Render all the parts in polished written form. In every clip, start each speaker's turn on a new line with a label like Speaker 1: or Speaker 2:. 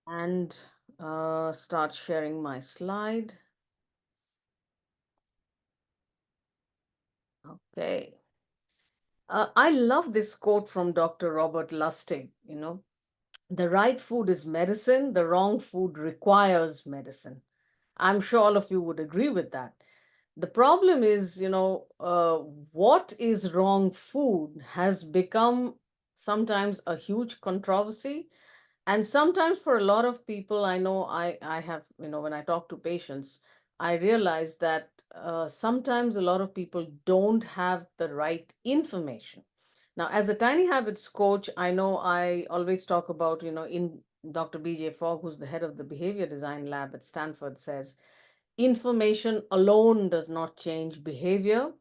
Speaker 1: and start sharing my slide. Okay. I love this quote from Dr. Robert Lustig, the right food is medicine, the wrong food requires medicine. I'm sure all of you would agree with that. The problem is, what is wrong food has become sometimes a huge controversy. And sometimes for a lot of people, I know I have, when I talk to patients, I realize that sometimes a lot of people don't have the right information. Now, as a tiny habits coach, I know I always talk about, in Dr. BJ Fogg, who's the head of the behavior design lab at Stanford, says information alone does not change behavior.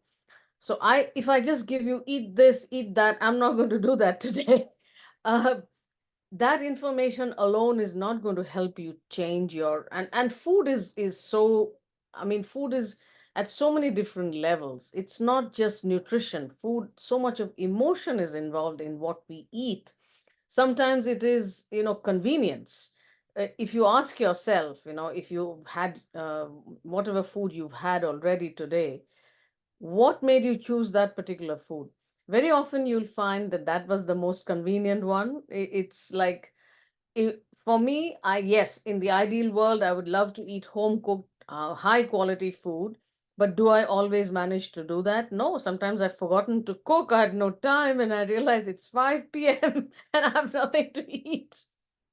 Speaker 1: So if I just give you eat this, eat that, I'm not going to do that today. Uh, that information alone is not going to help you change your and food is so, I mean, food is at so many different levels. It's not just nutrition. Food, so much of emotion is involved in what we eat. Sometimes it is, convenience. If you ask yourself, if you've had whatever food you've had already today, what made you choose that particular food? Very often you'll find that that was the most convenient one. It's like, for me, yes, in the ideal world, I would love to eat home cooked, high quality food. But do I always manage to do that? No, sometimes I've forgotten to cook. I had no time and I realize it's 5 p.m. and I have nothing to eat.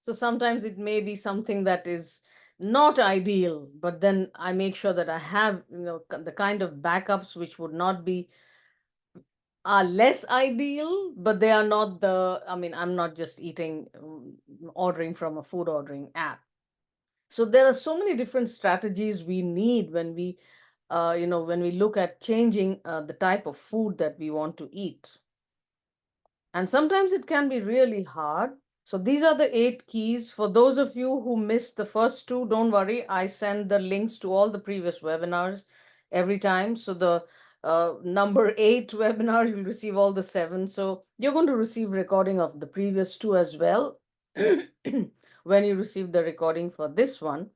Speaker 1: So sometimes it may be something that is not ideal, but then I make sure that I have, the kind of backups which would not be, are less ideal, but they are not I mean, I'm not just eating, ordering from a food ordering app. So there are so many different strategies we need when when we look at changing the type of food that we want to eat. And sometimes it can be really hard. So these are the 8 keys. For those of you who missed the first two, don't worry. I send the links to all the previous webinars every time. So the number 8 webinar, you'll receive all the 7. So you're going to receive recording of the previous two as well when you receive the recording for this one.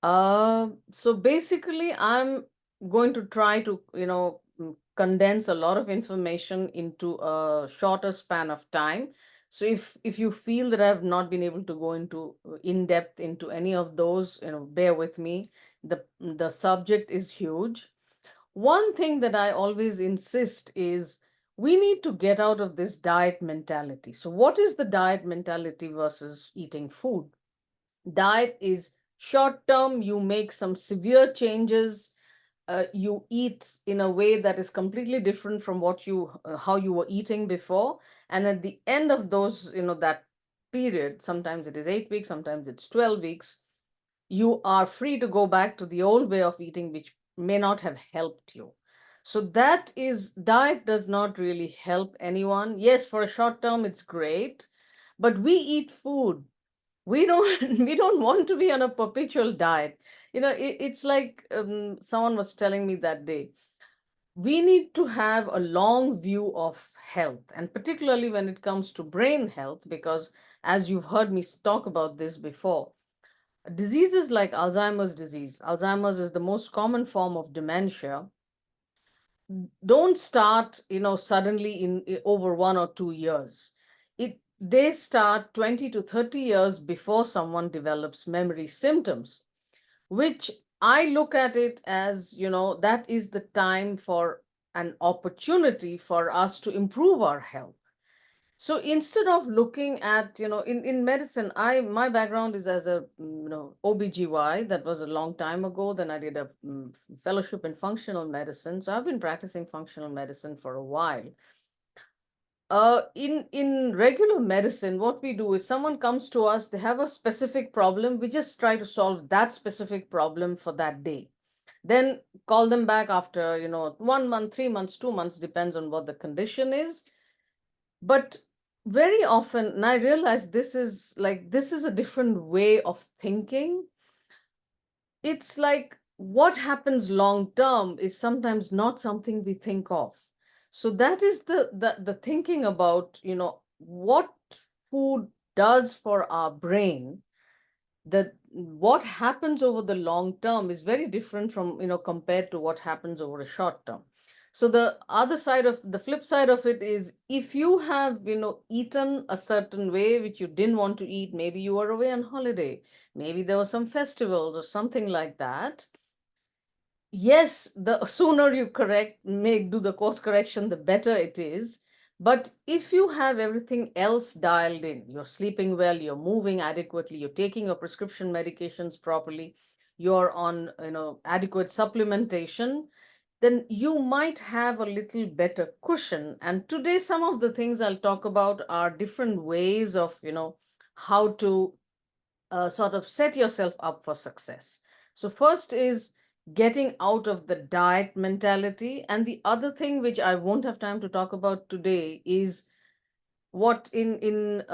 Speaker 1: So basically, I'm going to try to, condense a lot of information into a shorter span of time. So if you feel that I've not been able to go into in depth into any of those, bear with me. The subject is huge. One thing that I always insist is we need to get out of this diet mentality. So what is the diet mentality versus eating food? Diet is short term. You make some severe changes. You eat in a way that is completely different from what how you were eating before. And at the end of those, that period, sometimes it is 8 weeks, sometimes it's 12 weeks, you are free to go back to the old way of eating, which may not have helped you. So that is, diet does not really help anyone. Yes, for a short term, it's great, but we eat food. We don't we don't want to be on a perpetual diet. It's like, someone was telling me that day, we need to have a long view of health, and particularly when it comes to brain health, because as you've heard me talk about this before, diseases like Alzheimer's is the most common form of dementia, don't start, suddenly in over 1 or 2 years. They start 20 to 30 years before someone develops memory symptoms, which I look at it as, that is the time for an opportunity for us to improve our health. So instead of looking at, in medicine, my background is as a, OBGY. That was a long time ago. Then I did a fellowship in functional medicine. So I've been practicing functional medicine for a while. In regular medicine, what we do is someone comes to us, they have a specific problem. We just try to solve that specific problem for that day. Then call them back after, 1 month, 3 months, 2 months, depends on what the condition is. But very often, and I realize this is a different way of thinking. It's like what happens long term is sometimes not something we think of. So that is the thinking about, what food does for our brain. the what happens over the long term is very different from, compared to what happens over a short term. So the flip side of it is, if you have, eaten a certain way which you didn't want to eat, maybe you were away on holiday, maybe there were some festivals or something like that. Yes, the sooner you do the course correction, the better it is. But if you have everything else dialed in, you're sleeping well, you're moving adequately, you're taking your prescription medications properly, you're on, adequate supplementation, then you might have a little better cushion. And today, some of the things I'll talk about are different ways of, how to sort of set yourself up for success. So, first is getting out of the diet mentality. And the other thing, which I won't have time to talk about today, is what in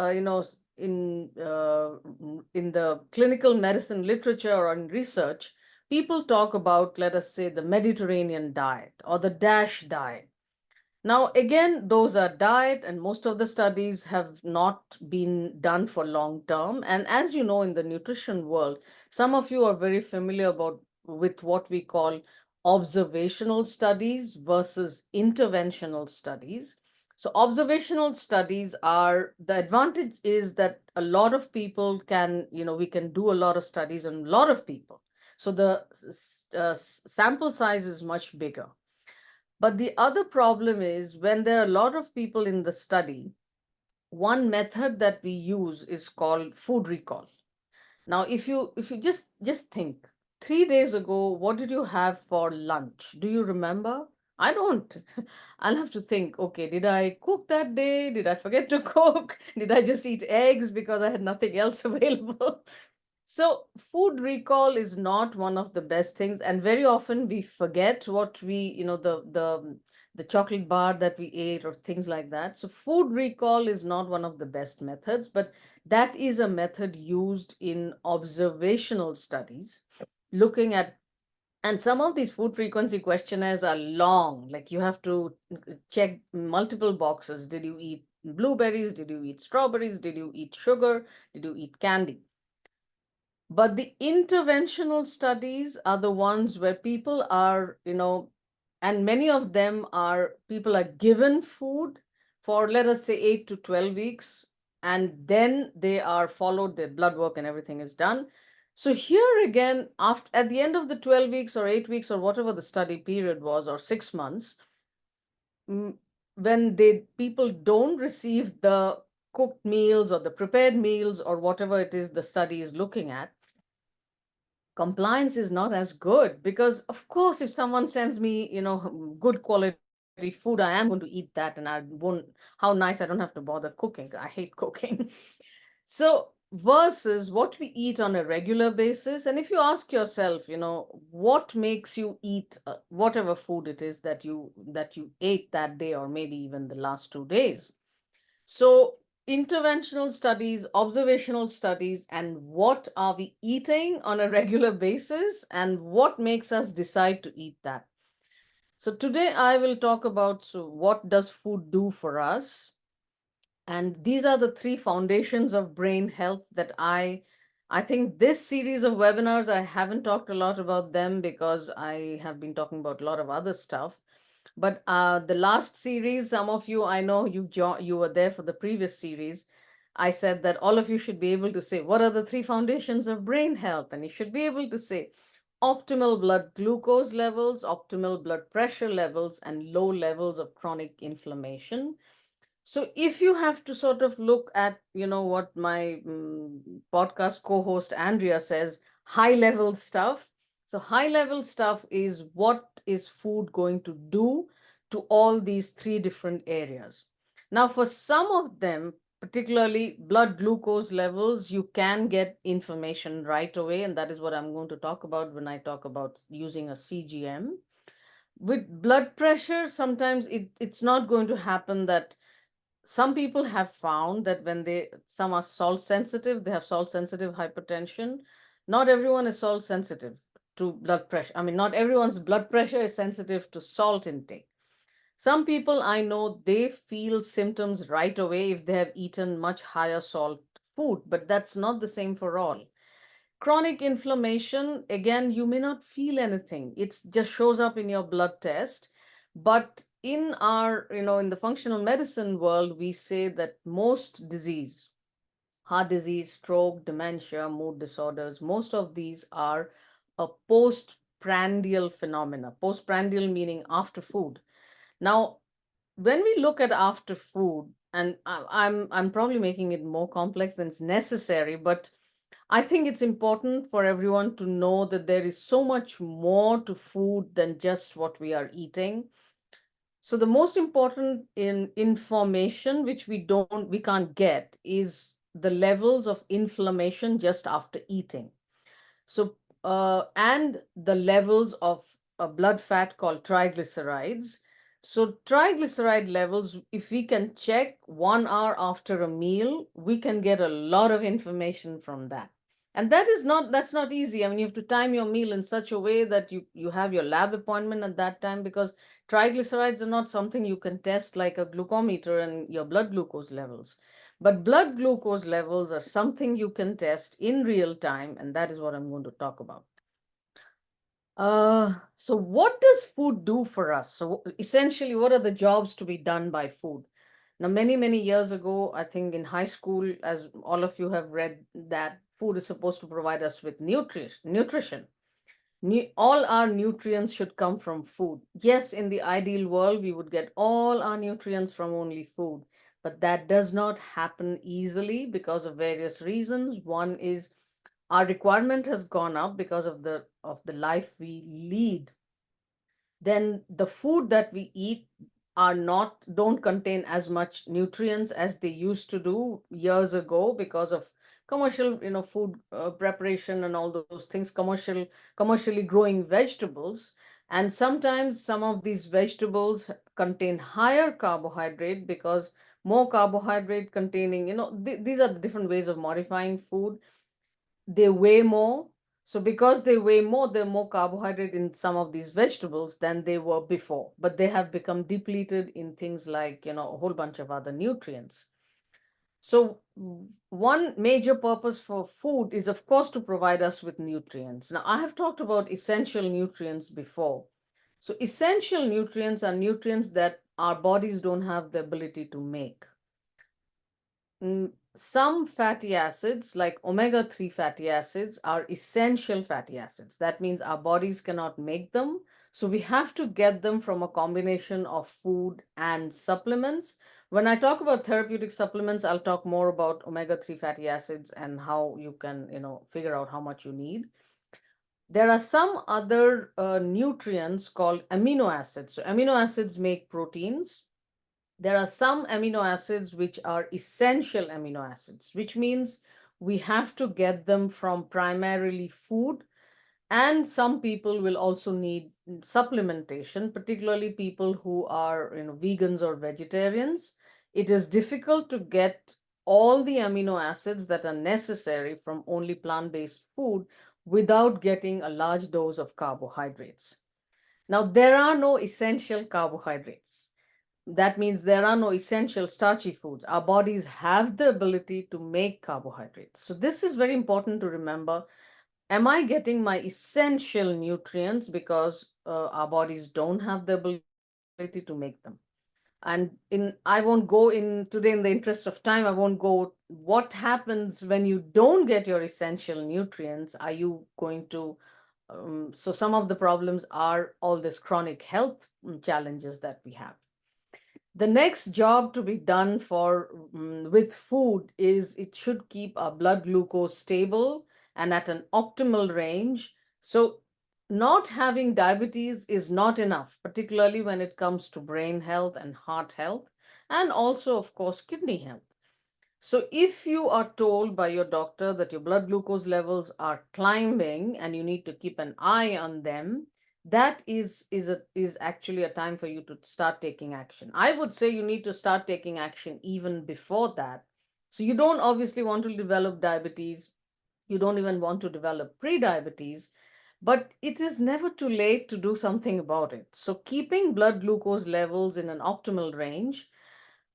Speaker 1: the clinical medicine literature or in research, people talk about, let us say, the Mediterranean diet or the DASH diet. Now, again, those are diet, and most of the studies have not been done for long term. And as you know, in the nutrition world, some of you are very familiar with what we call observational studies versus interventional studies. So, observational studies are, the advantage is that a lot of people can, we can do a lot of studies on a lot of people. So, the sample size is much bigger. But the other problem is, when there are a lot of people in the study, one method that we use is called food recall. Now, if you just think, 3 days ago, what did you have for lunch? Do you remember? I don't. I'll have to think, okay, did I cook that day? Did I forget to cook? Did I just eat eggs because I had nothing else available? So, food recall is not one of the best things, and very often we forget what the chocolate bar that we ate or things like that. So, food recall is not one of the best methods, but that is a method used in observational studies, looking at, and some of these food frequency questionnaires are long, like you have to check multiple boxes. Did you eat blueberries? Did you eat strawberries? Did you eat sugar? Did you eat candy? But the interventional studies are the ones where people are, and many of them are, people are given food for, let us say, 8 to 12 weeks, and then they are followed, their blood work and everything is done. So here again, after at the end of the 12 weeks or 8 weeks or whatever the study period was, or 6 months, mm, when people don't receive the cooked meals or the prepared meals or whatever it is the study is looking at, compliance is not as good. Because of course, if someone sends me, good quality food, I am going to eat that, and I won't, how nice, I don't have to bother cooking. I hate cooking. So versus what we eat on a regular basis, and if you ask yourself, what makes you eat whatever food it is that you ate that day, or maybe even the last 2 days. So, interventional studies, observational studies, and what are we eating on a regular basis, and what makes us decide to eat that. So, today I will talk about, so what does food do for us? And these are the three foundations of brain health that I think this series of webinars, I haven't talked a lot about them because I have been talking about a lot of other stuff. But the last series, some of you, I know you were there for the previous series. I said that all of you should be able to say, what are the three foundations of brain health? And you should be able to say optimal blood glucose levels, optimal blood pressure levels, and low levels of chronic inflammation. So if you have to sort of look at, what my podcast co-host Andrea says, high level stuff. So high level stuff is, what is food going to do to all these three different areas. Now, for some of them, particularly blood glucose levels, you can get information right away. And that is what I'm going to talk about when I talk about using a CGM. With blood pressure, sometimes it's not going to happen that, some people have found that when some are salt sensitive, they have salt sensitive hypertension. Not everyone is salt sensitive to blood pressure. I mean, not everyone's blood pressure is sensitive to salt intake. Some people I know, they feel symptoms right away if they have eaten much higher salt food, but that's not the same for all. chronic inflammation, again, you may not feel anything. It just shows up in your blood test. But in our, in the functional medicine world, we say that most disease, heart disease, stroke, dementia, mood disorders, most of these are a postprandial phenomena. Postprandial meaning after food. Now, when we look at after food, and I'm probably making it more complex than it's necessary, but I think it's important for everyone to know that there is so much more to food than just what we are eating. So the most important in information which we can't get is the levels of inflammation just after eating. So, and the levels of a blood fat called triglycerides. So, triglyceride levels, if we can check 1 hour after a meal, we can get a lot of information from that. And that's not easy. I mean, you have to time your meal in such a way that you have your lab appointment at that time, because triglycerides are not something you can test like a glucometer and your blood glucose levels. But blood glucose levels are something you can test in real time, and that is what I'm going to talk about. So what does food do for us? So essentially, what are the jobs to be done by food? Now, many, many years ago, I think in high school, as all of you have read, that food is supposed to provide us with nutrition. All our nutrients should come from food. Yes, in the ideal world, we would get all our nutrients from only food, but that does not happen easily because of various reasons. One is our requirement has gone up because of the life we lead. Then the food that we eat don't contain as much nutrients as they used to do years ago because of commercial food preparation and all those things, commercially growing vegetables. And sometimes some of these vegetables contain higher carbohydrate, because more carbohydrate containing, these are the different ways of modifying food. They weigh more. So because they weigh more, there are more carbohydrate in some of these vegetables than they were before, but they have become depleted in things like, a whole bunch of other nutrients. So one major purpose for food is, of course, to provide us with nutrients. Now, I have talked about essential nutrients before. So essential nutrients are nutrients that our bodies don't have the ability to make. Some fatty acids, like omega-3 fatty acids, are essential fatty acids. That means our bodies cannot make them. So we have to get them from a combination of food and supplements. When I talk about therapeutic supplements, I'll talk more about omega-3 fatty acids and how you can, figure out how much you need. There are some other nutrients called amino acids. So amino acids make proteins. There are some amino acids which are essential amino acids, which means we have to get them from primarily food. And some people will also need supplementation, particularly people who are, vegans or vegetarians. It is difficult to get all the amino acids that are necessary from only plant-based food without getting a large dose of carbohydrates. Now, there are no essential carbohydrates. That means there are no essential starchy foods. Our bodies have the ability to make carbohydrates. So this is very important to remember. Am I getting my essential nutrients because our bodies don't have the ability to make them? And I won't go in today, in the interest of time, I won't go what happens when you don't get your essential nutrients. Are you going to so some of the problems are all this chronic health challenges that we have. The next job to be done with food is it should keep our blood glucose stable and at an optimal range. So not having diabetes is not enough, particularly when it comes to brain health and heart health, and also, of course, kidney health. So if you are told by your doctor that your blood glucose levels are climbing and you need to keep an eye on them, that is actually a time for you to start taking action. I would say you need to start taking action even before that. So you don't obviously want to develop diabetes. You don't even want to develop pre-diabetes, but it is never too late to do something about it. So keeping blood glucose levels in an optimal range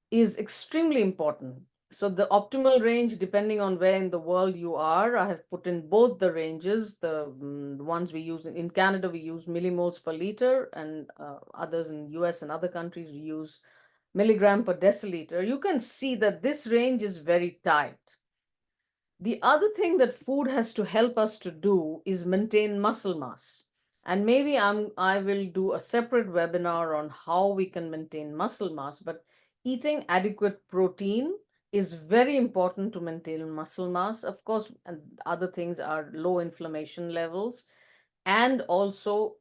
Speaker 1: is extremely important. So the optimal range, depending on where in the world you are, I have put in both the ranges. The ones we use in Canada, we use millimoles per liter, and others in US and other countries, we use milligram per deciliter. You can see that this range is very tight. The other thing that food has to help us to do is maintain muscle mass. And maybe I will do a separate webinar on how we can maintain muscle mass, but eating adequate protein is very important to maintain muscle mass. Of course, and other things are low inflammation levels and also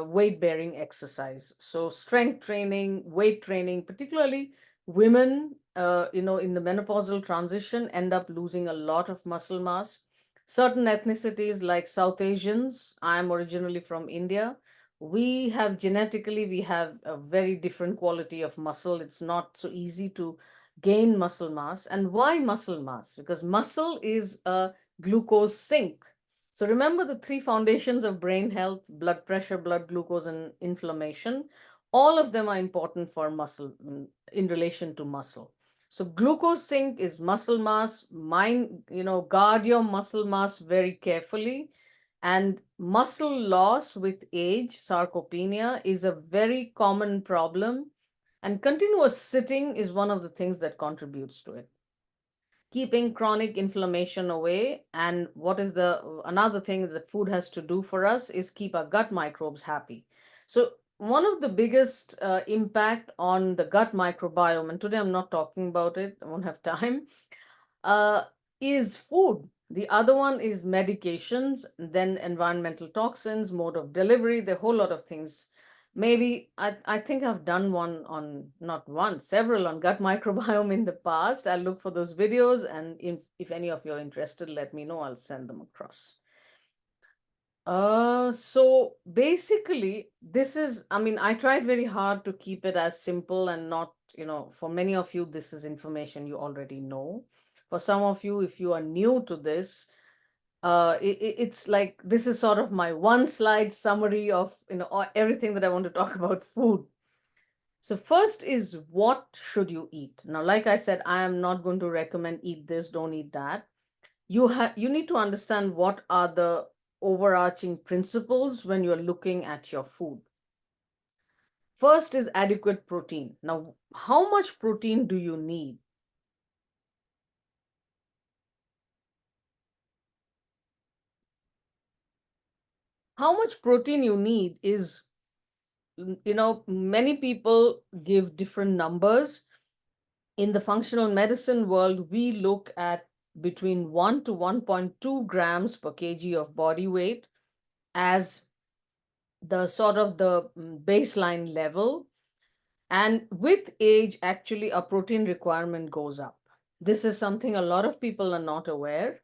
Speaker 1: weight bearing exercise. So strength training, weight training, particularly women, in the menopausal transition end up losing a lot of muscle mass. Certain ethnicities like South Asians, I'm originally from India, we have a very different quality of muscle. It's not so easy to gain muscle mass. And why muscle mass? Because muscle is a glucose sink. So remember the three foundations of brain health: blood pressure, blood glucose, and inflammation. All of them are important for muscle, in relation to muscle. So glucose sink is muscle mass. Mind, guard your muscle mass very carefully. And muscle loss with age, sarcopenia, is a very common problem. And continuous sitting is one of the things that contributes to it. Keeping chronic inflammation away. And what is the another thing that food has to do for us is keep our gut microbes happy. So one of the biggest impact on the gut microbiome, and today I'm not talking about it, I won't have time, uh, is food. The other one is medications, then environmental toxins, mode of delivery, the whole lot of things. Maybe I think I've done one on, not one, several on gut microbiome in the past. I'll look for those videos, and if any of you are interested, let me know. I'll send them across. So basically, I mean, I tried very hard to keep it as simple and not, for many of you, this is information you already know. For some of you, if you are new to this, it's like this is sort of my one slide summary of, everything that I want to talk about food. So first is, what should you eat? Now, like I said, I am not going to recommend eat this, don't eat that. You need to understand what are the overarching principles when you're looking at your food. First is adequate protein. Now, how much protein do you need? How much protein you need is, many people give different numbers. In the functional medicine world, we look at between 1 to 1.2 grams per kg of body weight as the sort of the baseline level. And with age, actually, our protein requirement goes up. This is something a lot of people are not aware.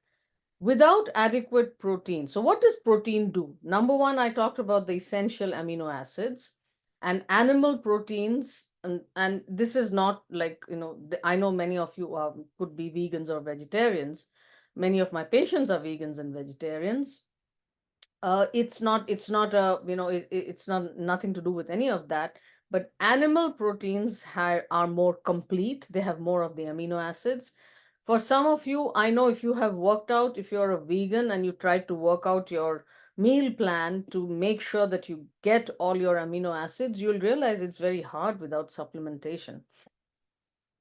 Speaker 1: Without adequate protein, so what does protein do? Number one, I talked about the essential amino acids and animal proteins. And this is not like, I know many of you could be vegans or vegetarians. Many of my patients are vegans and vegetarians. It's not a, it's not nothing to do with any of that. But animal proteins are more complete. They have more of the amino acids. For some of you, I know, if you have worked out, if you're a vegan and you tried to work out your meal plan to make sure that you get all your amino acids, you'll realize it's very hard without supplementation.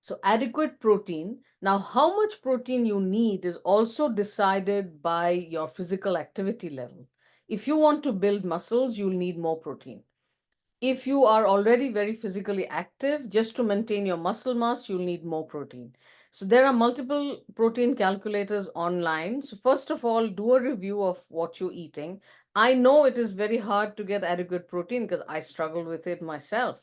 Speaker 1: So adequate protein. Now, how much protein you need is also decided by your physical activity level. If you want to build muscles, you'll need more protein. If you are already very physically active, just to maintain your muscle mass, you'll need more protein. So there are multiple protein calculators online. So first of all, do a review of what you're eating. I know it is very hard to get adequate protein because I struggled with it myself.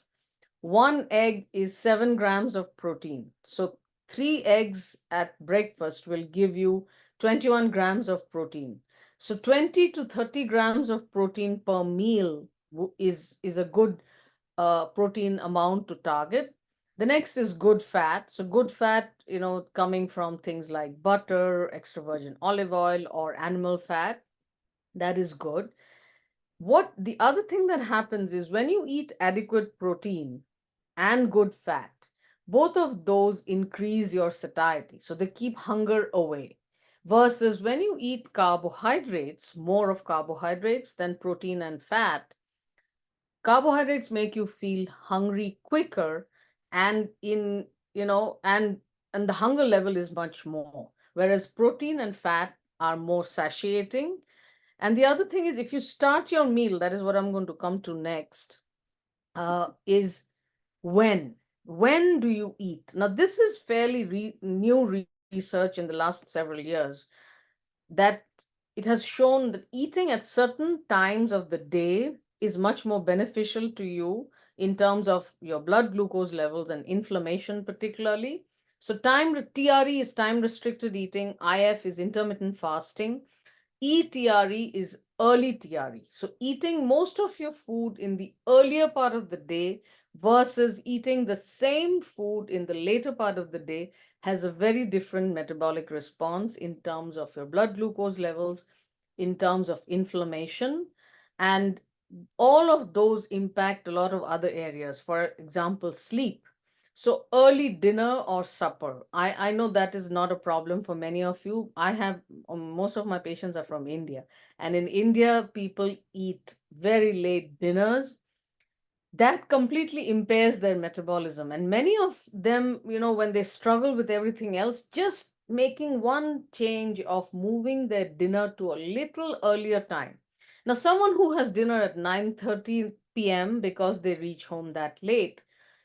Speaker 1: One egg is 7 grams of protein. So 3 eggs at breakfast will give you 21 grams of protein. So 20 to 30 grams of protein per meal is a good protein amount to target. The next is good fat. So good fat, coming from things like butter, extra virgin olive oil, or animal fat, that is good. What the other thing that happens is when you eat adequate protein and good fat, both of those increase your satiety. So they keep hunger away. Versus when you eat carbohydrates, more of carbohydrates than protein and fat, carbohydrates make you feel hungry quicker, and in you know and the hunger level is much more, whereas protein and fat are more satiating. And the other thing is, if you start your meal, that is what I'm going to come to next, is when do you eat? Now, this is fairly new research in the last several years, that it has shown that eating at certain times of the day is much more beneficial to you in terms of your blood glucose levels and inflammation, particularly. So, TRE is time restricted eating, IF is intermittent fasting, ETRE is early TRE. So, eating most of your food in the earlier part of the day versus eating the same food in the later part of the day has a very different metabolic response in terms of your blood glucose levels, in terms of inflammation, and all of those impact a lot of other areas. For example, sleep. So early dinner or supper. I know that is not a problem for many of you. I have most of my patients are from India. And in India, people eat very late dinners. That completely impairs their metabolism. And many of them, when they struggle with everything else, just making one change of moving their dinner to a little earlier time. Now, someone who has dinner at 9:30 p.m. because they reach home that late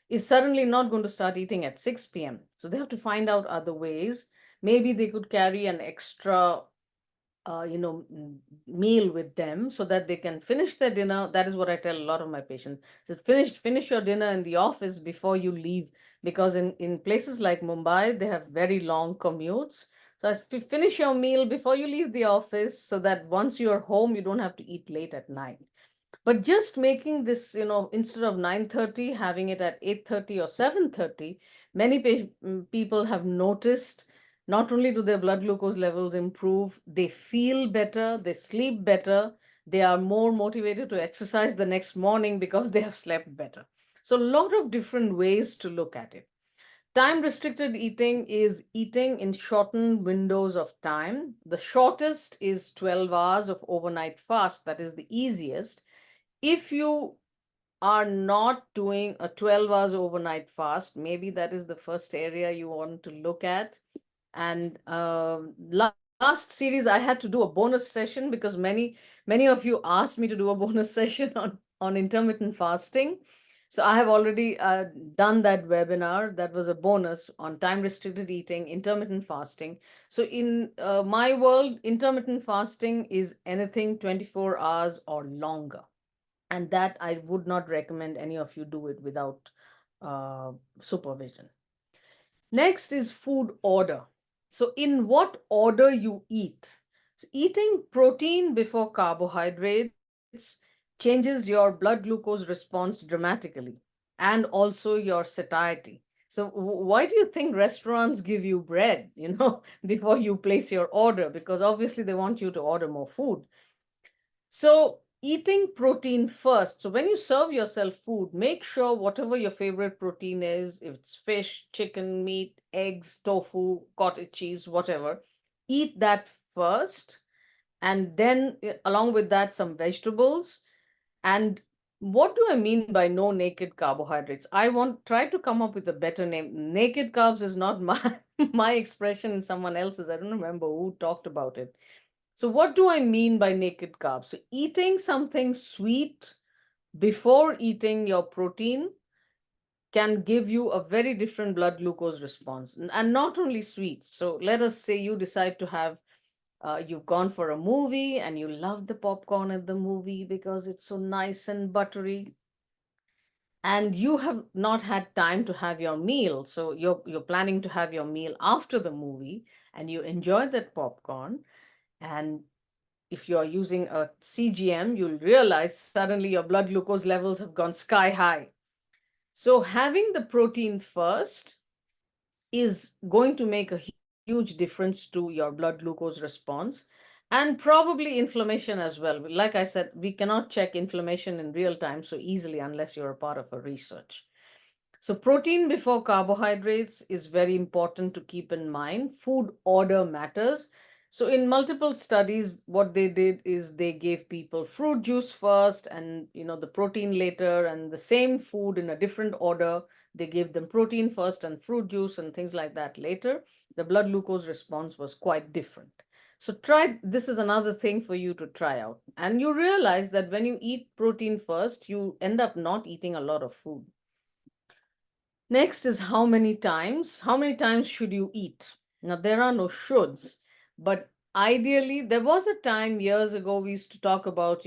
Speaker 1: is suddenly not going to start eating at 6 p.m. So they have to find out other ways. Maybe they could carry an extra meal with them so that they can finish their dinner. That is what I tell a lot of my patients. So finish your dinner in the office before you leave, because in places like Mumbai, they have very long commutes. So finish your meal before you leave the office so that once you're home, you don't have to eat late at night. But just making this, instead of 9:30, having it at 8:30 or 7:30, many people have noticed not only do their blood glucose levels improve, they feel better, they sleep better, they are more motivated to exercise the next morning because they have slept better. So, a lot of different ways to look at it. Time restricted eating is eating in shortened windows of time. The shortest is 12 hours of overnight fast, that is the easiest. If you are not doing a 12 hours overnight fast, maybe that is the first area you want to look at. And last series, I had to do a bonus session because many of you asked me to do a bonus session on intermittent fasting. So I have already done that webinar. That was a bonus on time restricted eating, intermittent fasting. So in my world, intermittent fasting is anything 24 hours or longer, and that I would not recommend any of you do it without supervision. Next is food order. So, in what order you eat. So eating protein before carbohydrates changes your blood glucose response dramatically, and also your satiety. So, why do you think restaurants give you bread, before you place your order? Because obviously they want you to order more food. So, eating protein first. So, when you serve yourself food, make sure whatever your favorite protein is, if it's fish, chicken, meat, eggs, tofu, cottage cheese, whatever, eat that first. And then, along with that, some vegetables. And what do I mean by no naked carbohydrates? I want try to come up with a better name. Naked carbs is not my my expression, someone else's. I don't remember who talked about it. So, what do I mean by naked carbs? So, eating something sweet before eating your protein can give you a very different blood glucose response, and not only sweets. So, let us say you decide to have, you've gone for a movie and you love the popcorn at the movie because it's so nice and buttery, and you have not had time to have your meal. So, you're planning to have your meal after the movie, and you enjoy that popcorn. And if you're using a CGM, you'll realize suddenly your blood glucose levels have gone sky high. So, having the protein first is going to make a huge difference to your blood glucose response, and probably inflammation as well. Like I said, we cannot check inflammation in real time so easily unless you're a part of a research. So, protein before carbohydrates is very important to keep in mind. Food order matters. So, in multiple studies, what they did is they gave people fruit juice first and the protein later, and the same food in a different order. They gave them protein first and fruit juice and things like that later. The blood glucose response was quite different. So, try this is another thing for you to try out. And you realize that when you eat protein first, you end up not eating a lot of food. Next is how many times. How many times should you eat? Now, there are no shoulds, but ideally, there was a time years ago we used to talk about,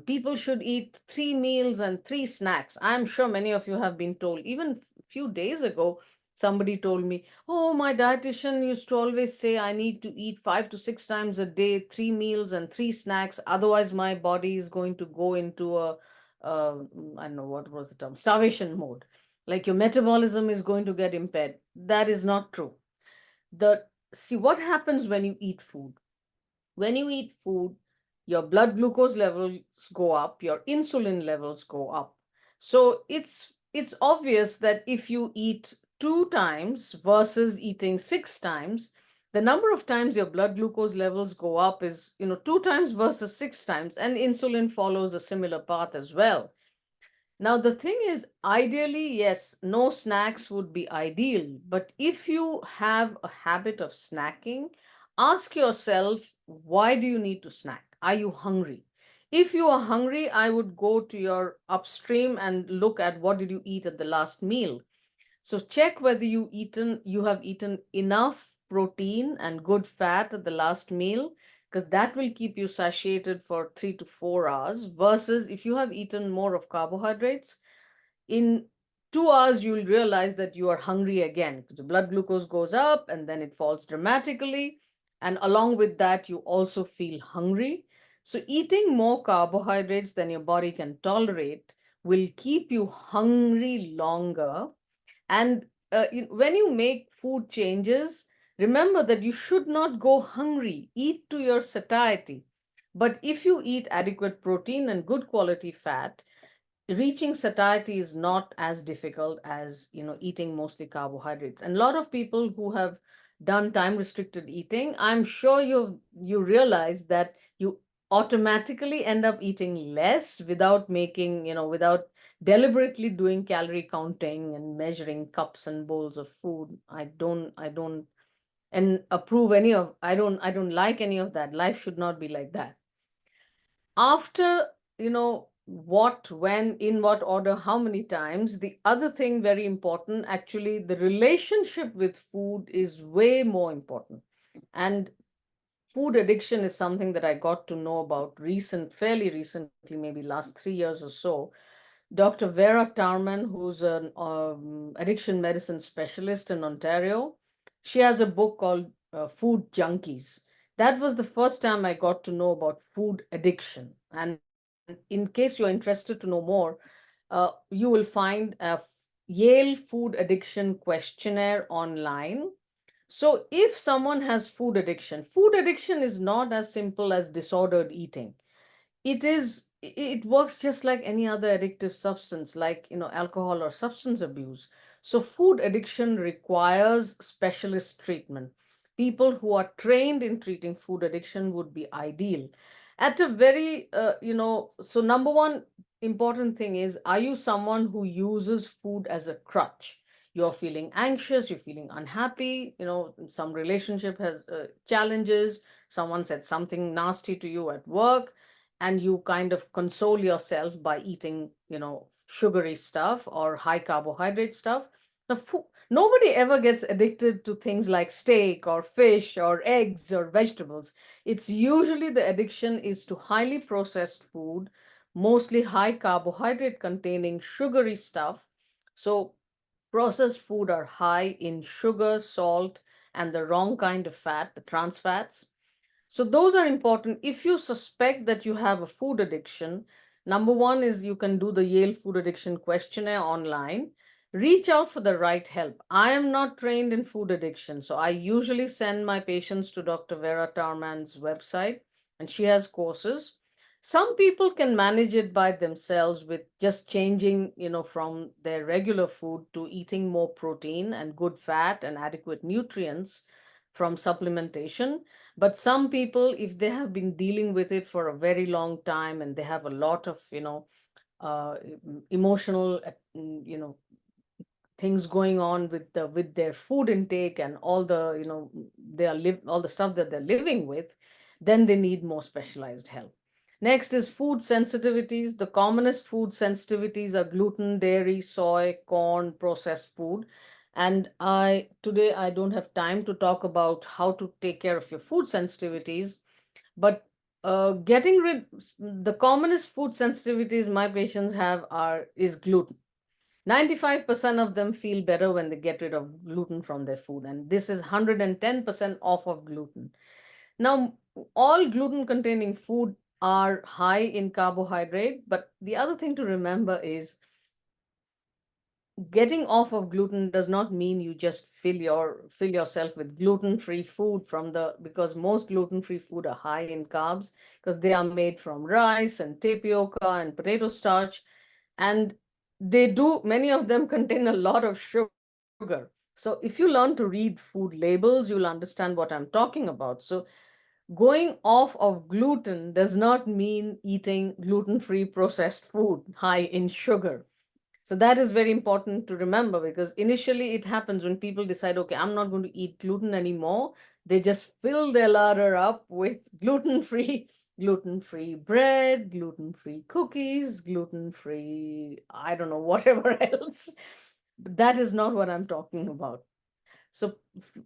Speaker 1: people should eat 3 meals and 3 snacks. I'm sure many of you have been told, even a few days ago, somebody told me, oh, my dietitian used to always say I need to eat 5 to 6 times a day, 3 meals and 3 snacks. Otherwise, my body is going to go into I don't know what was the term, starvation mode, like your metabolism is going to get impaired. That is not true. The See what happens when you eat food. When you eat food, your blood glucose levels go up, your insulin levels go up. So it's obvious that if you eat 2 times versus eating 6 times, the number of times your blood glucose levels go up is 2 times versus 6 times, and insulin follows a similar path as well. Now, the thing is, ideally, yes, no snacks would be ideal. But if you have a habit of snacking, ask yourself, why do you need to snack? Are you hungry? If you are hungry, I would go to your upstream and look at what did you eat at the last meal. So check whether you have eaten enough protein and good fat at the last meal, because that will keep you satiated for 3 to 4 hours. Versus if you have eaten more of carbohydrates, in 2 hours you'll realize that you are hungry again, because the blood glucose goes up and then it falls dramatically, and along with that you also feel hungry. So eating more carbohydrates than your body can tolerate will keep you hungry longer. And when you make food changes, remember that you should not go hungry. Eat to your satiety. But if you eat adequate protein and good quality fat, reaching satiety is not as difficult as eating mostly carbohydrates. And a lot of people who have done time restricted eating, I'm sure you realize that you automatically end up eating less without making without deliberately doing calorie counting and measuring cups and bowls of food. I don't and approve any of I don't like any of that. Life should not be like that. After what, when, in what order, how many times, the other thing very important, actually the relationship with food is way more important. And food addiction is something that I got to know about fairly recently, maybe last 3 years or so. Dr. Vera Tarman, who's an addiction medicine specialist in Ontario, she has a book called Food Junkies. That was the first time I got to know about food addiction. And in case you're interested to know more, you will find a Yale food addiction questionnaire online. So if someone has food addiction is not as simple as disordered eating. It works just like any other addictive substance, like alcohol or substance abuse. So food addiction requires specialist treatment. People who are trained in treating food addiction would be ideal. At a very so number one important thing is, are you someone who uses food as a crutch? You're feeling anxious, you're feeling unhappy, some relationship has challenges, someone said something nasty to you at work, and you kind of console yourself by eating, sugary stuff or high carbohydrate stuff. Nobody ever gets addicted to things like steak or fish or eggs or vegetables. It's usually the addiction is to highly processed food, mostly high carbohydrate containing sugary stuff. So processed food are high in sugar, salt, and the wrong kind of fat, the trans fats. So those are important. If you suspect that you have a food addiction, number one is you can do the Yale food addiction questionnaire online. Reach out for the right help. I am not trained in food addiction, so I usually send my patients to Dr. Vera Tarman's website, and she has courses. Some people can manage it by themselves with just changing, from their regular food to eating more protein and good fat and adequate nutrients from supplementation. But some people, if they have been dealing with it for a very long time and they have a lot of, uh, emotional, things going on with their food intake and all the, all the stuff that they're living with, then they need more specialized help. Next is food sensitivities. The commonest food sensitivities are gluten, dairy, soy, corn, processed food. And I don't have time to talk about how to take care of your food sensitivities, but getting rid the commonest food sensitivities my patients have are is gluten. 95% of them feel better when they get rid of gluten from their food, and this is 110% off of gluten. Now, all gluten containing food are high in carbohydrate, but the other thing to remember is getting off of gluten does not mean you just fill yourself with gluten-free food from the because most gluten-free food are high in carbs because they are made from rice and tapioca and potato starch, and many of them contain a lot of sugar. So if you learn to read food labels, you'll understand what I'm talking about. So going off of gluten does not mean eating gluten-free processed food high in sugar. So that is very important to remember, because initially it happens when people decide, okay, I'm not going to eat gluten anymore. They just fill their larder up with gluten-free, gluten-free bread, gluten-free cookies, gluten-free, I don't know, whatever else. But that is not what I'm talking about. So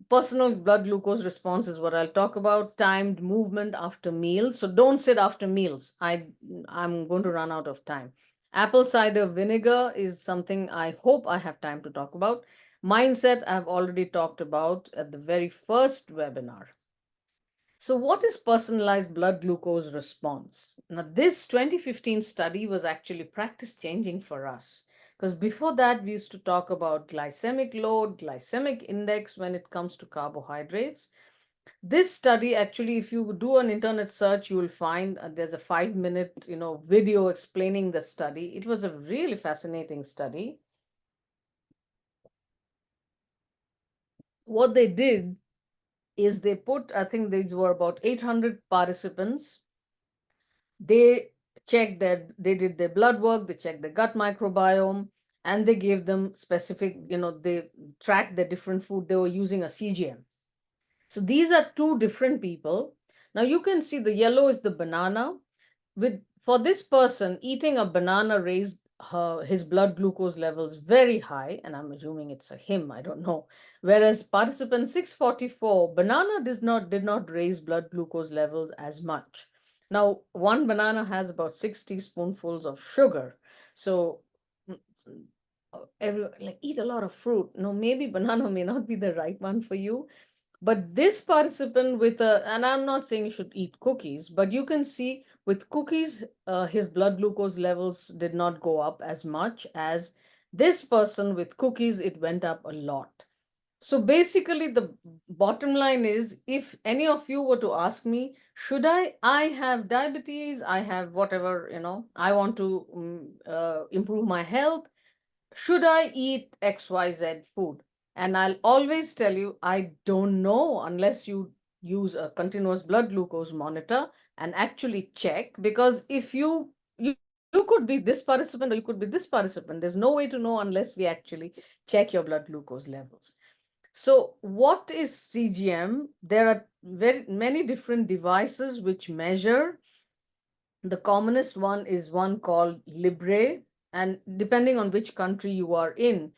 Speaker 1: personal blood glucose response is what I'll talk about. Timed movement after meals. So don't sit after meals. I'm going to run out of time. Apple cider vinegar is something I hope I have time to talk about. Mindset I've already talked about at the very first webinar. So, what is personalized blood glucose response? Now, this 2015 study was actually practice changing for us, because before that, we used to talk about glycemic load, glycemic index when it comes to carbohydrates. This study, actually, if you do an internet search, you will find there's a 5-minute, video explaining the study. It was a really fascinating study. What they did is they put, I think these were about 800 participants. They they did their blood work, they checked the gut microbiome, and they gave them specific, they tracked the different food. They were using a CGM. So these are two different people. Now you can see the yellow is the banana. For this person, eating a banana raised his blood glucose levels very high, and I'm assuming it's a him, I don't know. Whereas participant 644, banana did not raise blood glucose levels as much. Now, one banana has about 6 teaspoonfuls of sugar. So mm, like eat a lot of fruit. No, maybe banana may not be the right one for you. But this participant and I'm not saying you should eat cookies, but you can see with cookies, his blood glucose levels did not go up as much as this person with cookies, it went up a lot. So basically, the bottom line is, if any of you were to ask me, I have diabetes, I have whatever, I want to improve my health, should I eat XYZ food? And I'll always tell you, I don't know unless you use a continuous blood glucose monitor and actually check, because if you could be this participant or you could be this participant. There's no way to know unless we actually check your blood glucose levels. So what is CGM? There are very many different devices which measure. The commonest one is one called Libre, and depending on which country you are in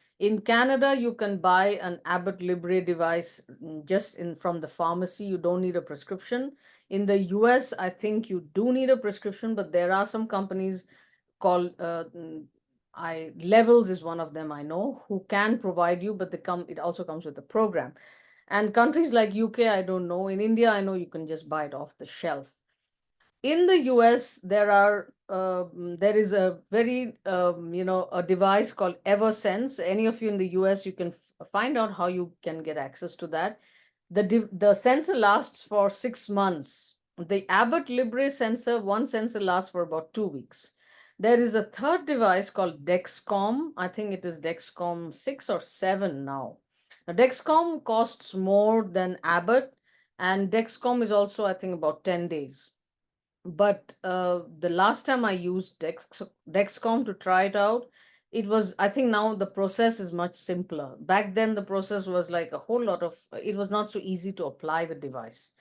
Speaker 1: Canada, you can buy an Abbott Libre device just from the pharmacy. You don't need a prescription. In the US, I think you do need a prescription, but there are some companies called Levels is one of them I know, who can provide you, but it also comes with a program. And countries like UK, I don't know. In India, I know you can just buy it off the shelf. In the US, there is a very a device called Eversense. Any of you in the US, you can find out how you can get access to that. The sensor lasts for 6 months The Abbott Libre sensor, one sensor lasts for about 2 weeks. There is a third device called Dexcom. I think it is Dexcom 6 or 7 now. Now, Dexcom costs more than Abbott, and Dexcom is also, I think, about 10 days. But the last time I used Dexcom to try it out, it was, I think now the process is much simpler. Back then, the process was like a whole lot of, it was not so easy to apply the device.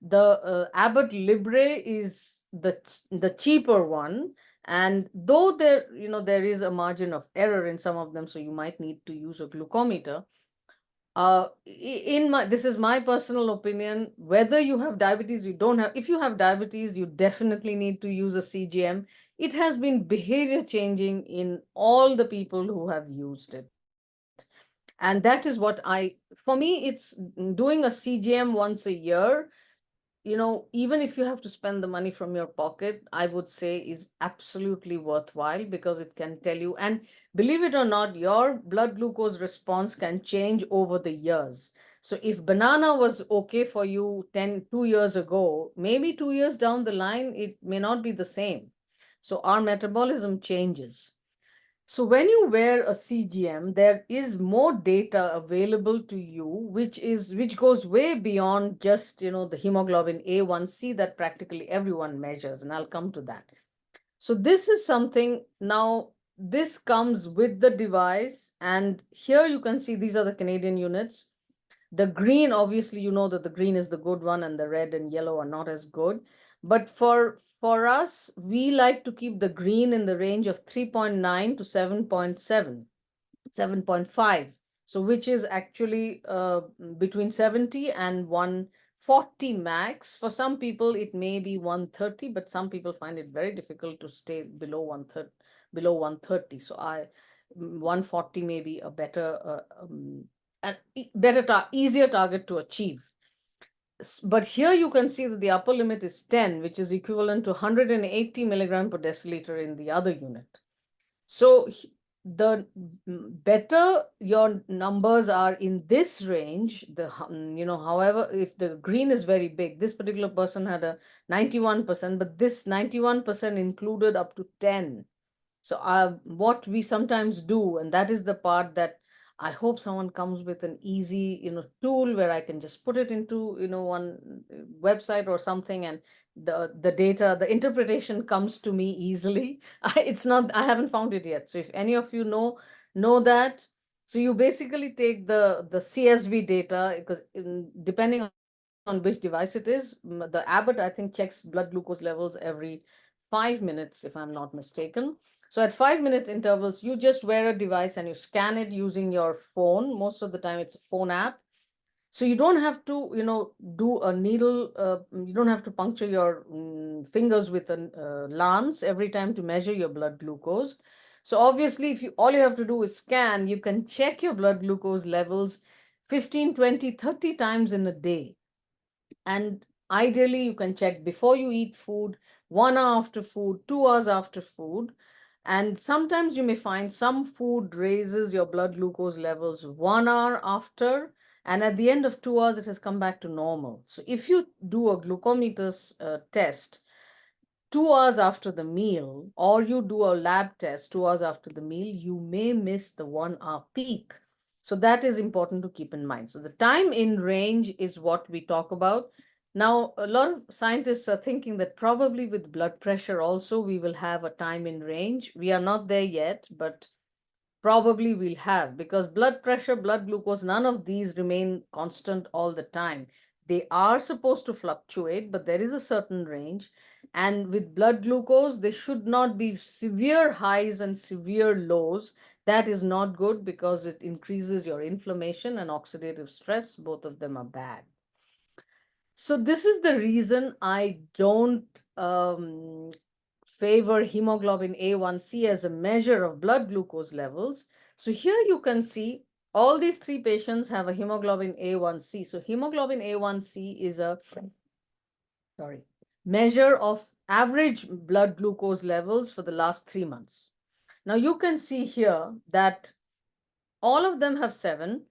Speaker 1: The Abbott Libre is the cheaper one, and though there is a margin of error in some of them, so you might need to use a glucometer. This is my personal opinion. Whether you have diabetes, you don't have. If you have diabetes, you definitely need to use a CGM. It has been behavior changing in all the people who have used it, and that is what for me, it's doing a CGM once a year, even if you have to spend the money from your pocket, I would say is absolutely worthwhile because it can tell you. And believe it or not, your blood glucose response can change over the years. So if banana was okay for you 2 years ago, maybe 2 years down the line, it may not be the same. So our metabolism changes. So when you wear a CGM, there is more data available to you, which goes way beyond just the hemoglobin A1C that practically everyone measures, and I'll come to that. So this is something now. This comes with the device, and here you can see these are the Canadian units. The green, obviously, you know that the green is the good one, and the red and yellow are not as good. But for us, we like to keep the green in the range of 3.9 to 7.7, 7.5. So which is actually between 70 and 140 max. For some people, it may be 130, but some people find it very difficult to stay below 130. Below 130. So 140 may be a better easier target to achieve. But here you can see that the upper limit is 10, which is equivalent to 180 milligram per deciliter in the other unit. So the better your numbers are in this range, however, if the green is very big, this particular person had a 91%, but this 91% included up to 10. So what we sometimes do, and that is the part that I hope someone comes with an easy, tool where I can just put it into, one website or something, and the data, the interpretation comes to me easily. It's not, I haven't found it yet. So if any of you know that, so you basically take the CSV data, because depending on which device it is, the Abbott, I think, checks blood glucose levels every 5 minutes, if I'm not mistaken. So at 5-minute intervals, you just wear a device and you scan it using your phone. Most of the time, it's a phone app. So you don't have to, do a needle. You don't have to puncture your fingers with a lance every time to measure your blood glucose. So obviously, if all you have to do is scan, you can check your blood glucose levels 15, 20, 30 times in a day. And ideally, you can check before you eat food, 1 hour after food, 2 hours after food. And sometimes you may find some food raises your blood glucose levels 1 hour after, and at the end of 2 hours, it has come back to normal. So if you do a glucometer test 2 hours after the meal, or you do a lab test 2 hours after the meal, you may miss the 1 hour peak. So that is important to keep in mind. So the time in range is what we talk about. Now, a lot of scientists are thinking that probably with blood pressure also, we will have a time in range. We are not there yet, but probably we'll have, because blood pressure, blood glucose, none of these remain constant all the time. They are supposed to fluctuate, but there is a certain range. And with blood glucose, they should not be severe highs and severe lows. That is not good because it increases your inflammation and oxidative stress. Both of them are bad. So this is the reason I don't favor hemoglobin A1C as a measure of blood glucose levels. So here you can see all these three patients have a hemoglobin A1C. So hemoglobin A1C is a measure of average blood glucose levels for the last 3 months. Now you can see here that all of them have 7,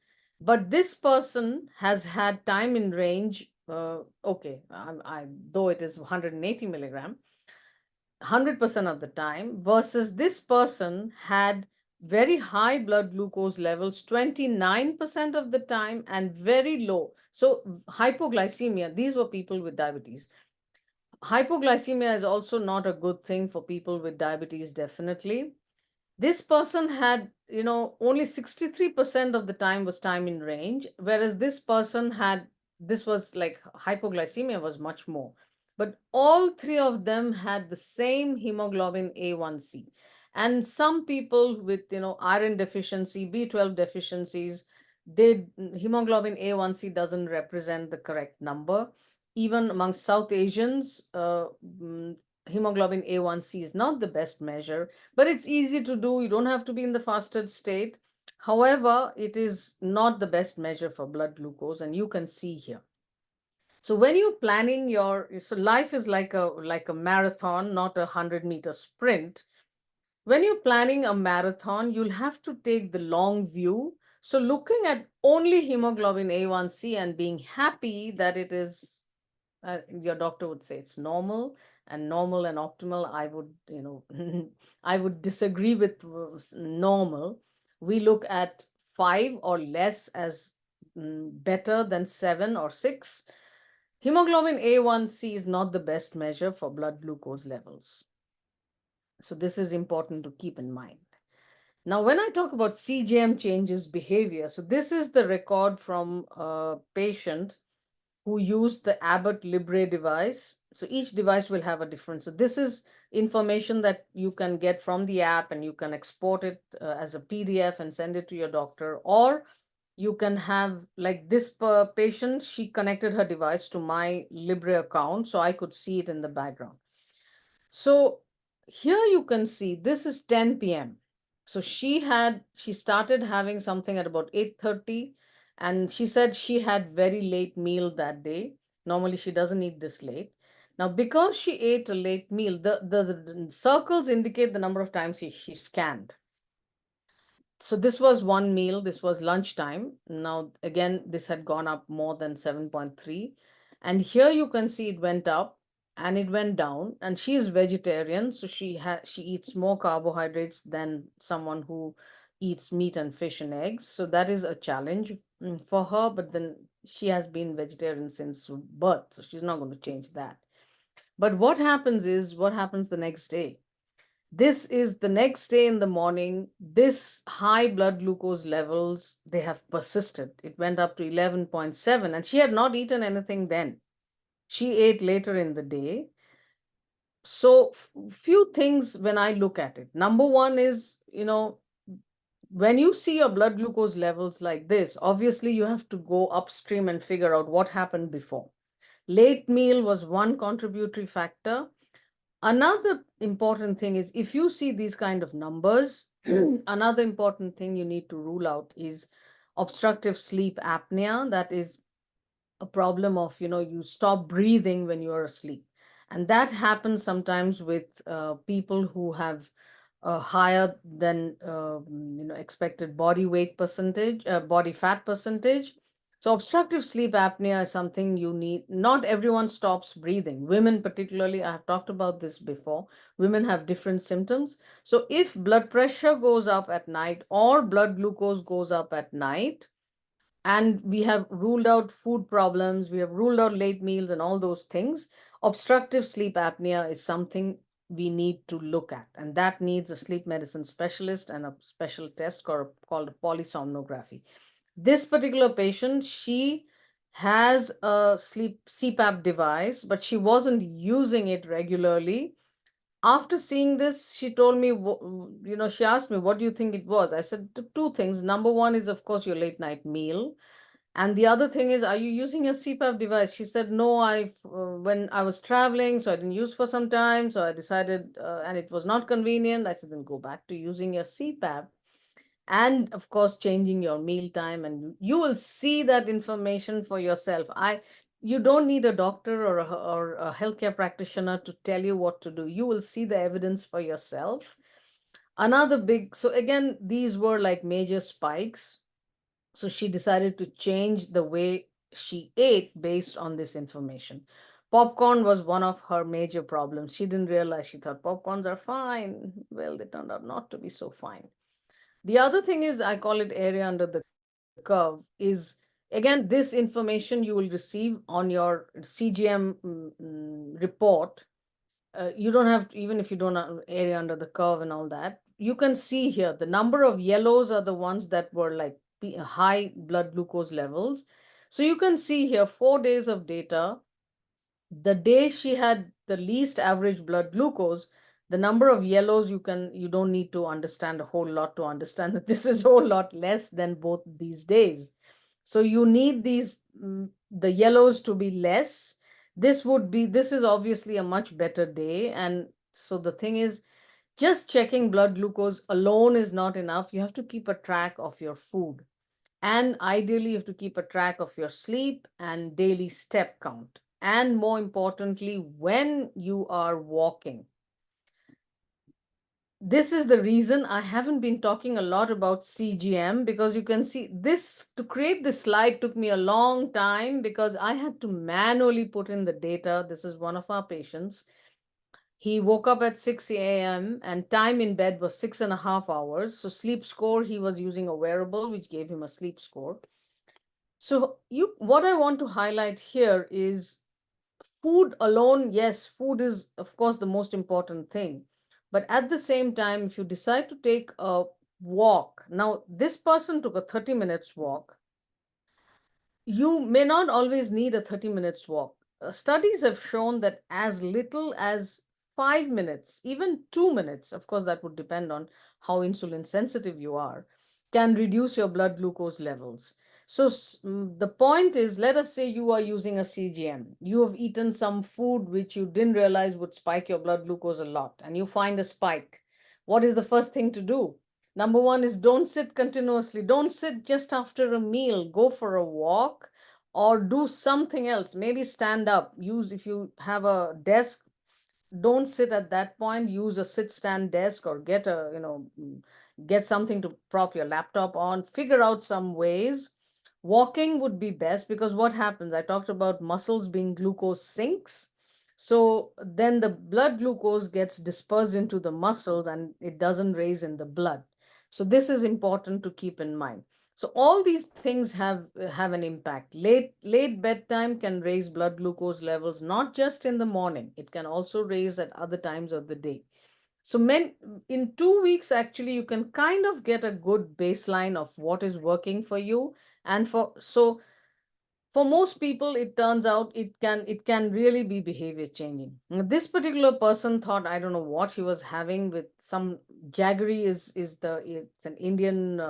Speaker 1: but this person has had time in range Okay, though it is 180 milligram, 100% of the time, versus this person had very high blood glucose levels 29% of the time and very low. So hypoglycemia, these were people with diabetes. Hypoglycemia is also not a good thing for people with diabetes, definitely. This person had, only 63% of the time was time in range, whereas this person had, this was like hypoglycemia was much more. But all three of them had the same hemoglobin A1C. And some people with, iron deficiency, B12 deficiencies, they hemoglobin A1C doesn't represent the correct number. Even among South Asians, hemoglobin A1C is not the best measure, but it's easy to do. You don't have to be in the fasted state. However, it is not the best measure for blood glucose, and you can see here. So when you're planning so life is like a marathon, not a 100-meter sprint. When you're planning a marathon, you'll have to take the long view. So looking at only hemoglobin A1C and being happy that it is, your doctor would say it's normal, and normal and optimal, I would, I would disagree with normal. We look at 5 or less as better than 7 or 6. Hemoglobin A1C is not the best measure for blood glucose levels. So this is important to keep in mind. Now, when I talk about CGM changes behavior, so this is the record from a patient who used the Abbott Libre device. So each device will have a different. So this is information that you can get from the app, and you can export it as a PDF and send it to your doctor. Or you can have, like this patient, she connected her device to my Libre account, so I could see it in the background. So here you can see this is 10 p.m. So she started having something at about 8:30, and she said she had very late meal that day. Normally she doesn't eat this late. Now, because she ate a late meal, the circles indicate the number of times she scanned. So this was one meal, this was lunchtime. Now, again, this had gone up more than 7.3. And here you can see it went up and it went down. And she is vegetarian, so she eats more carbohydrates than someone who eats meat and fish and eggs. So that is a challenge for her. But then she has been vegetarian since birth, so she's not going to change that. But what happens the next day? This is the next day in the morning. This high blood glucose levels, they have persisted. It went up to 11.7, and she had not eaten anything then. She ate later in the day. So few things when I look at it. Number one is, when you see your blood glucose levels like this, obviously you have to go upstream and figure out what happened before. Late meal was one contributory factor. Another important thing is, if you see these kind of numbers, another important thing you need to rule out is obstructive sleep apnea. That is a problem of, you stop breathing when you are asleep. And that happens sometimes with people who have higher than expected body weight percentage, body fat percentage. So obstructive sleep apnea is something you need. Not everyone stops breathing. Women particularly, I have talked about this before. Women have different symptoms. So if blood pressure goes up at night or blood glucose goes up at night, and we have ruled out food problems, we have ruled out late meals and all those things, obstructive sleep apnea is something we need to look at, and that needs a sleep medicine specialist and a special test called polysomnography. This particular patient, she has a sleep CPAP device, but she wasn't using it regularly. After seeing this, she told me, she asked me, what do you think it was? I said, two things. Number one is, of course, your late night meal. And the other thing is, are you using a CPAP device? She said, no, when I was traveling, so I didn't use for some time. So I decided, and it was not convenient. I said, then go back to using your CPAP. And of course, changing your meal time. And you will see that information for yourself. You don't need a doctor or a healthcare practitioner to tell you what to do. You will see the evidence for yourself. So again, these were like major spikes. So she decided to change the way she ate based on this information. Popcorn was one of her major problems. She didn't realize, she thought popcorns are fine. Well, they turned out not to be so fine. The other thing is, I call it area under the curve, is again, this information you will receive on your CGM report. You don't have to, even if you don't have area under the curve and all that, you can see here the number of yellows are the ones that were like high blood glucose levels. So you can see here 4 days of data. The day she had the least average blood glucose, the number of yellows, you don't need to understand a whole lot to understand that this is a whole lot less than both these days. So you need the yellows to be less. This is obviously a much better day. And so the thing is, just checking blood glucose alone is not enough. You have to keep a track of your food. And ideally, you have to keep a track of your sleep and daily step count. And more importantly, when you are walking. This is the reason I haven't been talking a lot about CGM, because you can see this, to create this slide took me a long time because I had to manually put in the data. This is one of our patients. He woke up at 6 a.m. and time in bed was 6.5 hours. So sleep score, he was using a wearable, which gave him a sleep score. So what I want to highlight here is food alone. Yes, food is, of course, the most important thing. But at the same time, if you decide to take a walk, now this person took a 30 minutes walk. You may not always need a 30 minutes walk. Studies have shown that as little as 5 minutes, even 2 minutes, of course, that would depend on how insulin sensitive you are, can reduce your blood glucose levels. So the point is, let us say you are using a CGM. You have eaten some food which you didn't realize would spike your blood glucose a lot, and you find a spike. What is the first thing to do? Number one is, don't sit continuously. Don't sit just after a meal. Go for a walk or do something else. Maybe stand up. If you have a desk, don't sit at that point. Use a sit stand desk, or get something to prop your laptop on. Figure out some ways. Walking would be best, because what happens, I talked about muscles being glucose sinks. So then the blood glucose gets dispersed into the muscles and it doesn't raise in the blood. So this is important to keep in mind. So all these things have an impact. Late bedtime can raise blood glucose levels, not just in the morning. It can also raise at other times of the day. So in 2 weeks, actually, you can kind of get a good baseline of what is working for you. And for most people, it turns out it can really be behavior changing. Now, this particular person thought, I don't know what he was having with some jaggery. It's an Indian.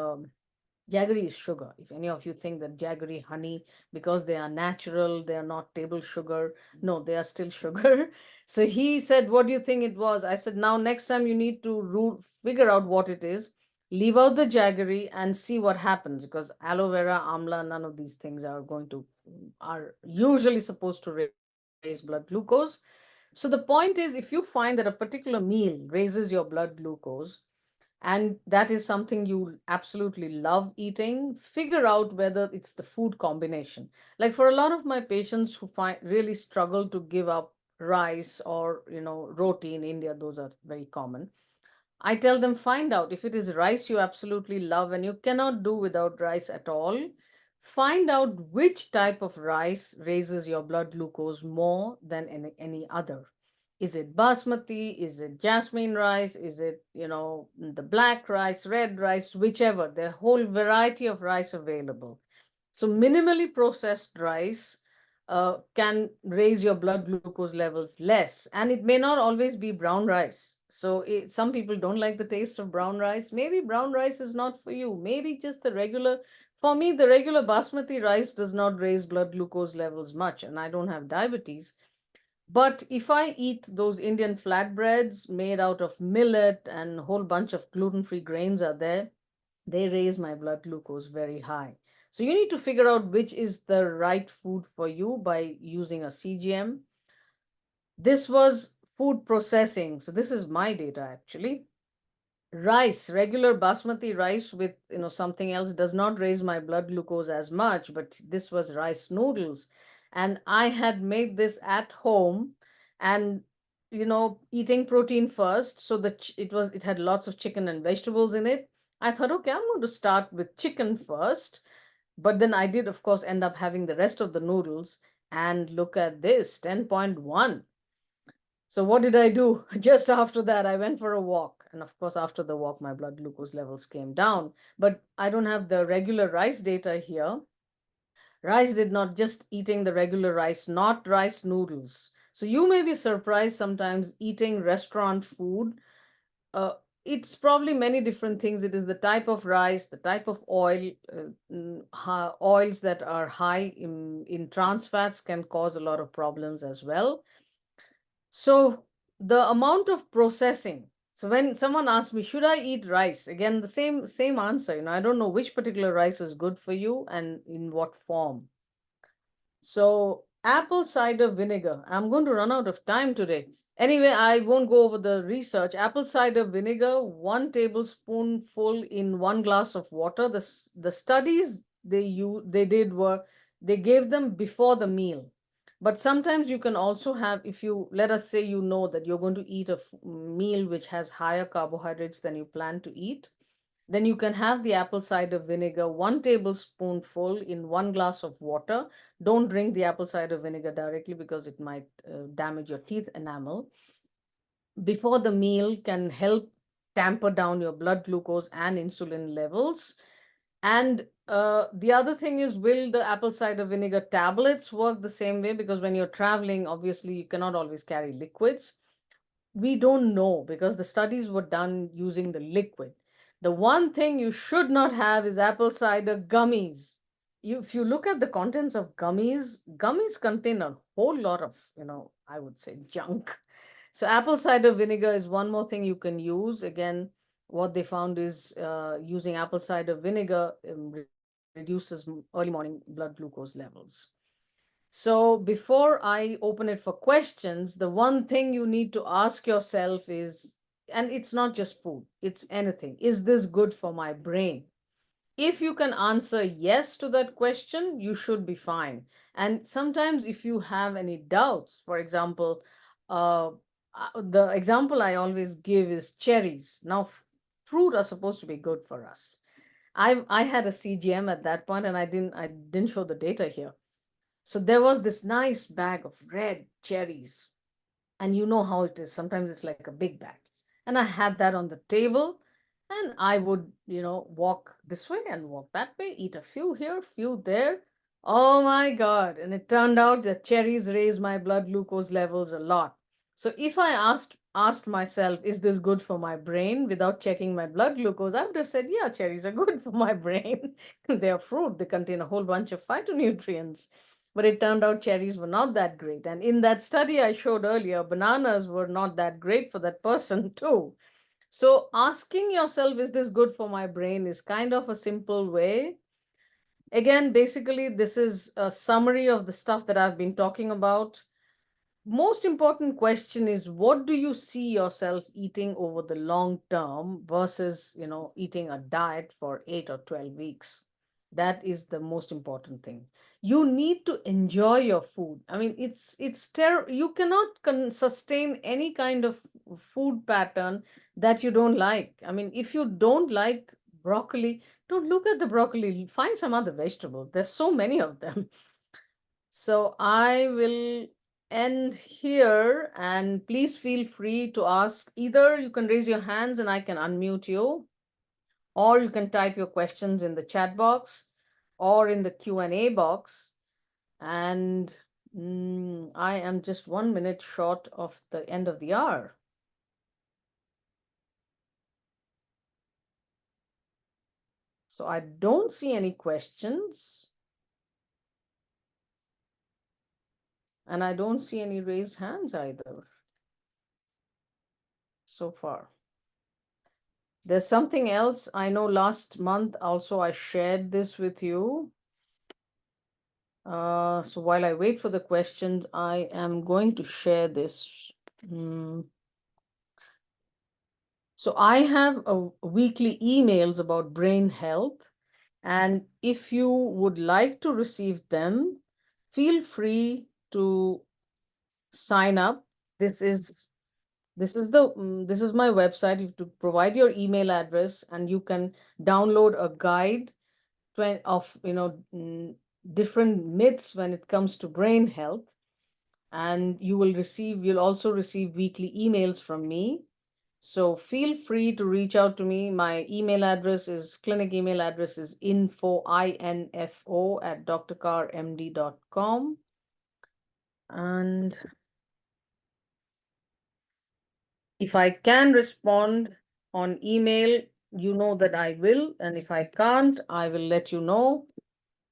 Speaker 1: Jaggery is sugar. If any of you think that jaggery honey, because they are natural, they are not table sugar. No, they are still sugar. So he said, what do you think it was? I said, now next time you need to figure out what it is, leave out the jaggery and see what happens, because aloe vera, amla, none of these things are usually supposed to raise blood glucose. So the point is, if you find that a particular meal raises your blood glucose, and that is something you absolutely love eating, figure out whether it's the food combination. Like for a lot of my patients who really struggle to give up rice or roti in India, those are very common. I tell them, find out if it is rice you absolutely love and you cannot do without rice at all. Find out which type of rice raises your blood glucose more than any other. Is it basmati? Is it jasmine rice? Is it, the black rice, red rice, whichever? There are a whole variety of rice available. So minimally processed rice can raise your blood glucose levels less. And it may not always be brown rice. So some people don't like the taste of brown rice. Maybe brown rice is not for you. Maybe just for me, the regular basmati rice does not raise blood glucose levels much, and I don't have diabetes. But if I eat those Indian flatbreads made out of millet and a whole bunch of gluten-free grains are there, they raise my blood glucose very high. So you need to figure out which is the right food for you by using a CGM. This was food processing. So this is my data actually. Rice, regular basmati rice with, something else does not raise my blood glucose as much, but this was rice noodles. And I had made this at home and, eating protein first. So it had lots of chicken and vegetables in it. I thought, okay, I'm going to start with chicken first. But then I did, of course, end up having the rest of the noodles. And look at this, 10.1. So what did I do? Just after that, I went for a walk. And of course, after the walk, my blood glucose levels came down. But I don't have the regular rice data here. Rice did not, just eating the regular rice, not rice noodles. So you may be surprised sometimes eating restaurant food. Uh, it's probably many different things. It is the type of rice, the type of oil, oils that are high in trans fats can cause a lot of problems as well. So the amount of processing. So when someone asks me, should I eat rice? Again, the same answer. I don't know which particular rice is good for you and in what form. So apple cider vinegar. I'm going to run out of time today. Anyway, I won't go over the research. Apple cider vinegar, 1 tablespoonful in 1 glass of water. The studies they did were they gave them before the meal. But sometimes you can also have, if you, let us say, that you're going to eat a meal which has higher carbohydrates than you plan to eat, then you can have the apple cider vinegar, 1 tablespoonful in 1 glass of water. Don't drink the apple cider vinegar directly because it might damage your teeth enamel. Before the meal can help tamper down your blood glucose and insulin levels. And the other thing is, will the apple cider vinegar tablets work the same way? Because when you're traveling, obviously, you cannot always carry liquids. We don't know because the studies were done using the liquid. The one thing you should not have is apple cider gummies. If you look at the contents of gummies, gummies contain a whole lot of, I would say junk. So apple cider vinegar is one more thing you can use. Again, what they found is using apple cider vinegar reduces early morning blood glucose levels. So before I open it for questions, the one thing you need to ask yourself is, and it's not just food, it's anything, is this good for my brain? If you can answer yes to that question, you should be fine. And sometimes if you have any doubts, for example, uh, the example I always give is cherries. Now, fruit are supposed to be good for us. I had a CGM at that point, and I didn't show the data here. So there was this nice bag of red cherries. And you know how it is. Sometimes it's like a big bag. And I had that on the table. And I would, walk this way and walk that way, eat a few here, few there. Oh my God. And it turned out that cherries raise my blood glucose levels a lot. So if I asked myself, is this good for my brain without checking my blood glucose, I would have said, yeah, cherries are good for my brain. They are fruit. They contain a whole bunch of phytonutrients. But it turned out cherries were not that great. And in that study I showed earlier, bananas were not that great for that person too. So asking yourself, is this good for my brain, is kind of a simple way. Again, basically, this is a summary of the stuff that I've been talking about. Most important question is, what do you see yourself eating over the long term versus, eating a diet for 8 or 12 weeks? That is the most important thing. You need to enjoy your food. I mean, it's terrible. You cannot sustain any kind of food pattern that you don't like. I mean, if you don't like broccoli, don't look at the broccoli. Find some other vegetable. There's so many of them. So I will end here, and please feel free to ask. Either you can raise your hands and I can unmute you, or you can type your questions in the chat box or in the Q&A box. And I am just 1 minute short of the end of the hour. So I don't see any questions. And I don't see any raised hands either so far. There's something else. I know last month also I shared this with you. So while I wait for the questions, I am going to share this. So I have a weekly emails about brain health, and if you would like to receive them, feel free to sign up. This is this is my website. You have to provide your email address, and you can download a guide of different myths when it comes to brain health, and you'll also receive weekly emails from me. So feel free to reach out to me. My email address is clinic email address is info at drcarmd.com. And if I can respond on email, you know that I will. And if I can't, I will let you know,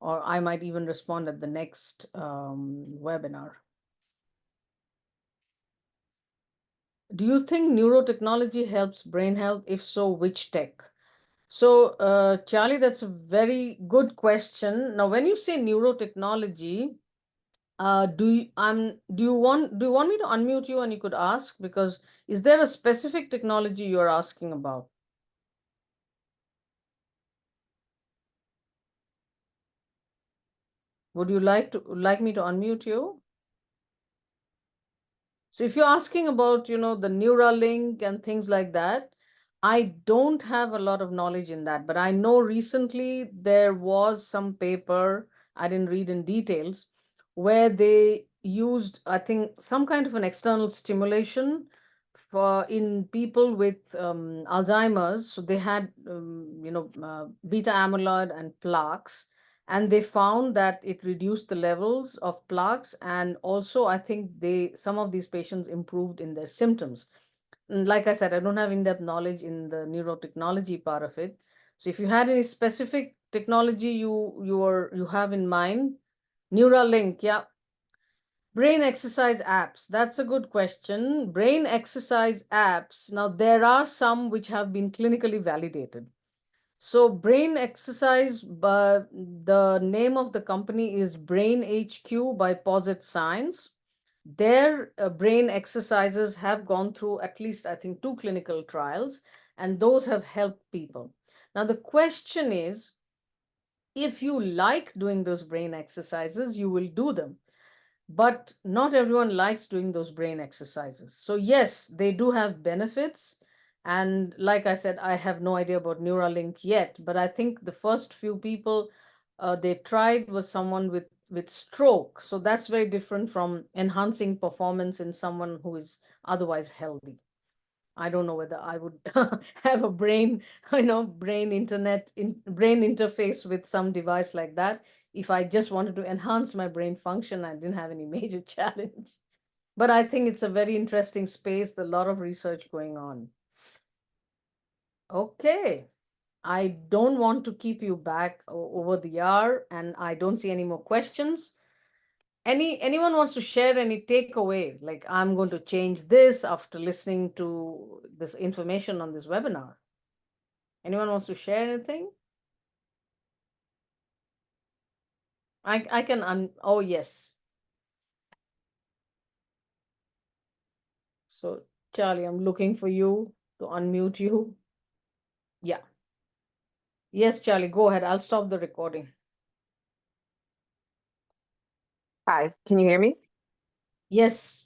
Speaker 1: or I might even respond at the next webinar. Do you think neurotechnology helps brain health? If so, which tech? So, Charlie, that's a very good question. Now, when you say neurotechnology, do you want me to unmute you and you could ask? Because is there a specific technology you're asking about? Would you like me to unmute you? So if you're asking about, the Neuralink and things like that, I don't have a lot of knowledge in that, but I know recently there was some paper, I didn't read in details, where they used, I think, some kind of an external stimulation for in people with Alzheimer's. So they had, beta amyloid and plaques, and they found that it reduced the levels of plaques, and also I think some of these patients improved in their symptoms. And like I said, I don't have in-depth knowledge in the neurotechnology part of it. So if you had any specific technology you have in mind, Neuralink, yeah. Brain exercise apps, that's a good question. Brain exercise apps, now there are some which have been clinically validated. So brain exercise, but the name of the company is Brain HQ by Posit Science. Their brain exercises have gone through at least, I think, 2 clinical trials, and those have helped people. Now, the question is, if you like doing those brain exercises, you will do them. But not everyone likes doing those brain exercises. So yes, they do have benefits. And like I said, I have no idea about Neuralink yet, but I think the first few people they tried was someone with stroke. So that's very different from enhancing performance in someone who is otherwise healthy. I don't know whether I would have a brain, brain interface with some device like that. If I just wanted to enhance my brain function, I didn't have any major challenge. But I think it's a very interesting space, a lot of research going on. Okay. I don't want to keep you back over the hour, and I don't see any more questions. Anyone wants to share any takeaway, like I'm going to change this after listening to this information on this webinar? Anyone wants to share anything? I can oh yes. So Charlie, I'm looking for you to unmute you. Yeah. Yes, Charlie, go ahead. I'll stop the recording.
Speaker 2: Hi, can you hear me?
Speaker 1: Yes.